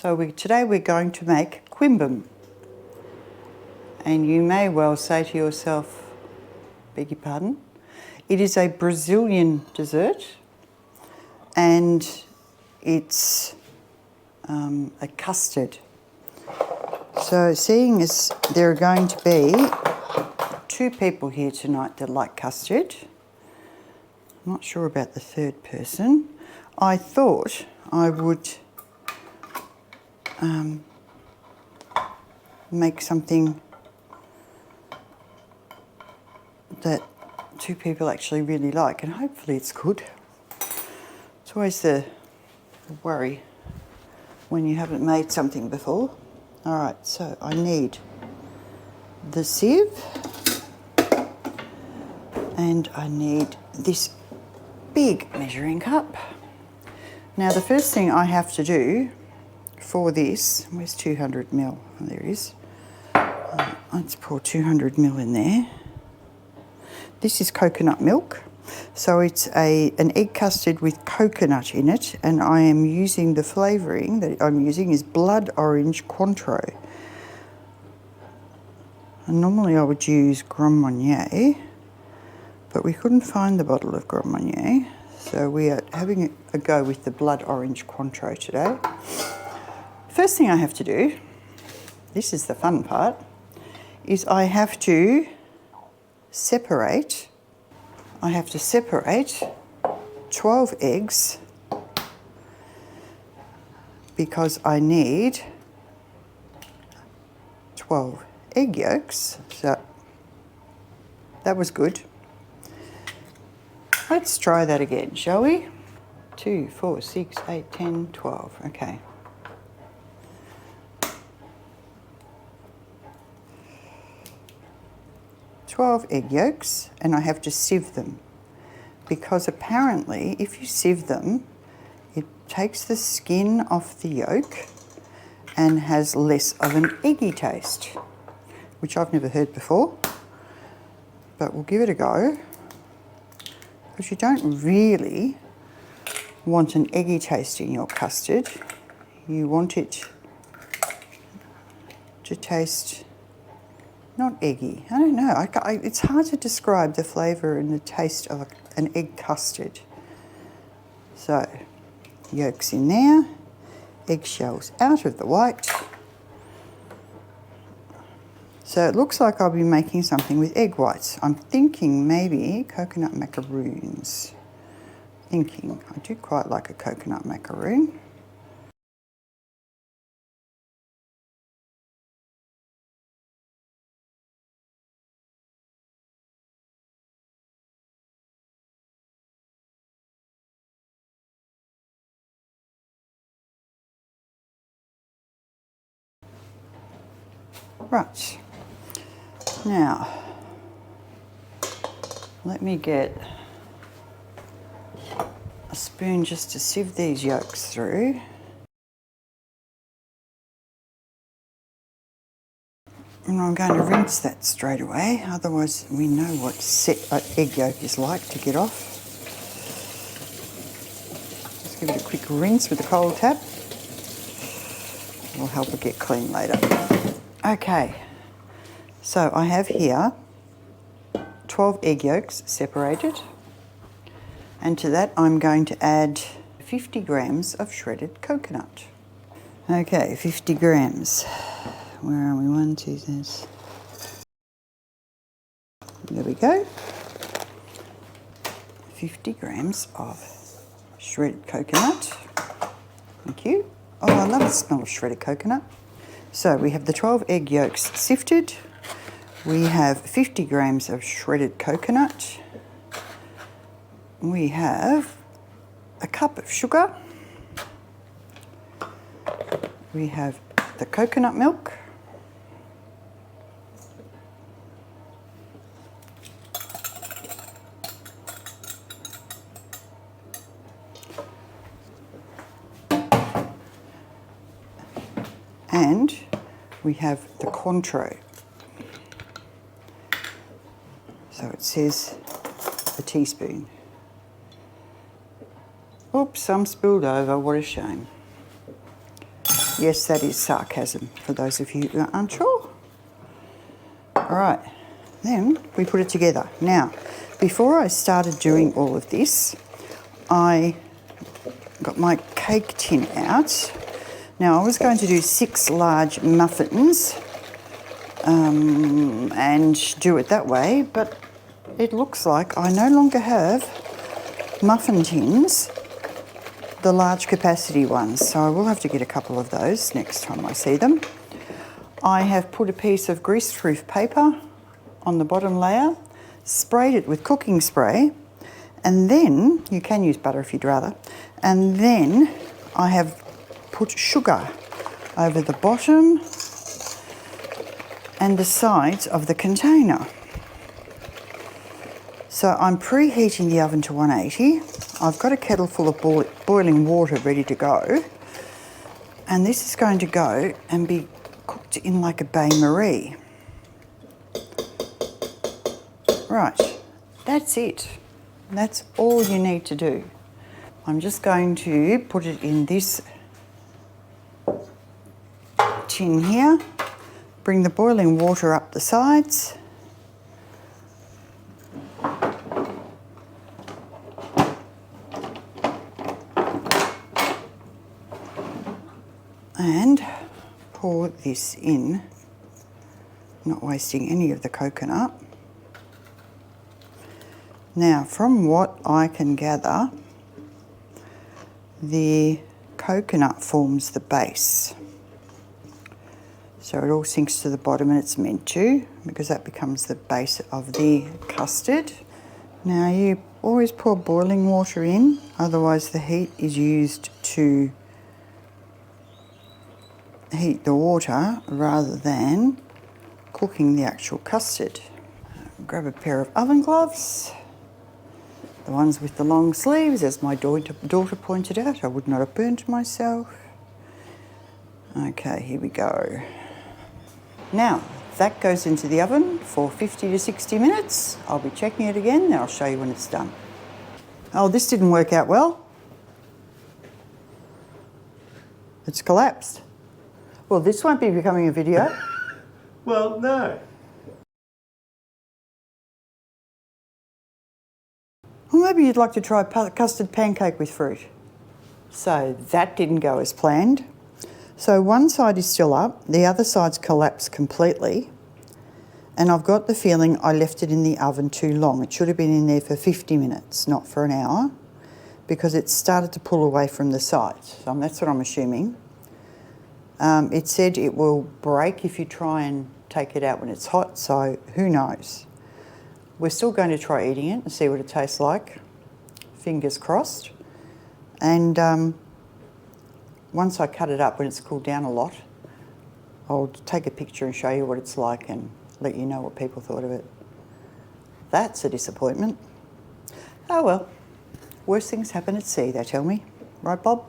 So today we're going to make quimbum. And you may well say to yourself, beg your pardon, it is a Brazilian dessert and it's a custard. So seeing as there are going to be 2 people here tonight that like custard, I'm not sure about the third person, I thought I would make something that 2 people actually really like, and hopefully it's good. It's always the worry when you haven't made something before. All right, so I need the sieve and I need this big measuring cup. Now the first thing I have to do for this, where's 200 ml? Oh, there it is. Let's pour 200 ml in there. This is coconut milk. So it's an egg custard with coconut in it, and I am using the flavouring that I'm using is blood orange Cointreau. And normally I would use Grand Marnier, but we couldn't find the bottle of Grand Marnier, so we are having a go with the blood orange Cointreau today. First thing I have to do, this is the fun part, is I have to separate 12 eggs because I need 12 egg yolks. So that was good. Let's try that again, shall we? 2, 4, 6, 8, 10, 12. Okay. $12 egg yolks, and I have to sieve them because apparently if you sieve them it takes the skin off the yolk and has less of an eggy taste, which I've never heard before, but we'll give it a go because you don't really want an eggy taste in your custard. You want it to taste not eggy. I don't know. It's hard to describe the flavour and the taste of an egg custard. So, yolks in there, eggshells out of the white. So it looks like I'll be making something with egg whites. I'm thinking maybe coconut macaroons. I do quite like a coconut macaroon. Right, now let me get a spoon just to sieve these yolks through. And I'm going to rinse that straight away, otherwise we know what egg yolk is like to get off. Just give it a quick rinse with a cold tap. It'll help it get clean later. Okay, so I have here 12 egg yolks separated, and to that I'm going to add 50 grams of shredded coconut. Okay, 50 grams. Where are we? 1, 2, 3. There we go. 50 grams of shredded coconut. Thank you. Oh, I love the smell of shredded coconut. So we have the 12 egg yolks sifted. We have 50 grams of shredded coconut. We have a cup of sugar. We have the coconut milk. And we have the Cointreau. So it says a teaspoon. Oops, some spilled over, what a shame. Yes, that is sarcasm, for those of you who are unsure. All right, then we put it together. Now, before I started doing all of this, I got my cake tin out. Now, I was going to do 6 large muffins and do it that way, but it looks like I no longer have muffin tins, the large capacity ones, so I will have to get a couple of those next time I see them. I have put a piece of greaseproof paper on the bottom layer, sprayed it with cooking spray, and then, you can use butter if you'd rather, and then I have put sugar over the bottom and the sides of the container. So I'm preheating the oven to 180. I've got a kettle full of boiling water ready to go, and this is going to go and be cooked in like a bain-marie. Right, that's it. That's all you need to do. I'm just going to put it in this tin here, bring the boiling water up the sides, and pour this in, not wasting any of the coconut. Now, from what I can gather, the coconut forms the base. So it all sinks to the bottom, and it's meant to, because that becomes the base of the custard. Now, you always pour boiling water in, otherwise the heat is used to heat the water rather than cooking the actual custard. Grab a pair of oven gloves, the ones with the long sleeves, as my daughter pointed out. I would not have burnt myself. Okay, here we go. Now, that goes into the oven for 50 to 60 minutes. I'll be checking it again, and I'll show you when it's done. Oh, this didn't work out well. It's collapsed. Well, this won't be becoming a video. Well, no. Well, maybe you'd like to try a custard pancake with fruit. So that didn't go as planned. So one side is still up, the other side's collapsed completely, and I've got the feeling I left it in the oven too long. It should have been in there for 50 minutes, not for an hour, because it started to pull away from the sides. So that's what I'm assuming. It said it will break if you try and take it out when it's hot, so who knows. We're still going to try eating it and see what it tastes like. Fingers crossed. And once I cut it up, when it's cooled down a lot, I'll take a picture and show you what it's like and let you know what people thought of it. That's a disappointment. Oh well, worse things happen at sea, they tell me. Right, Bob?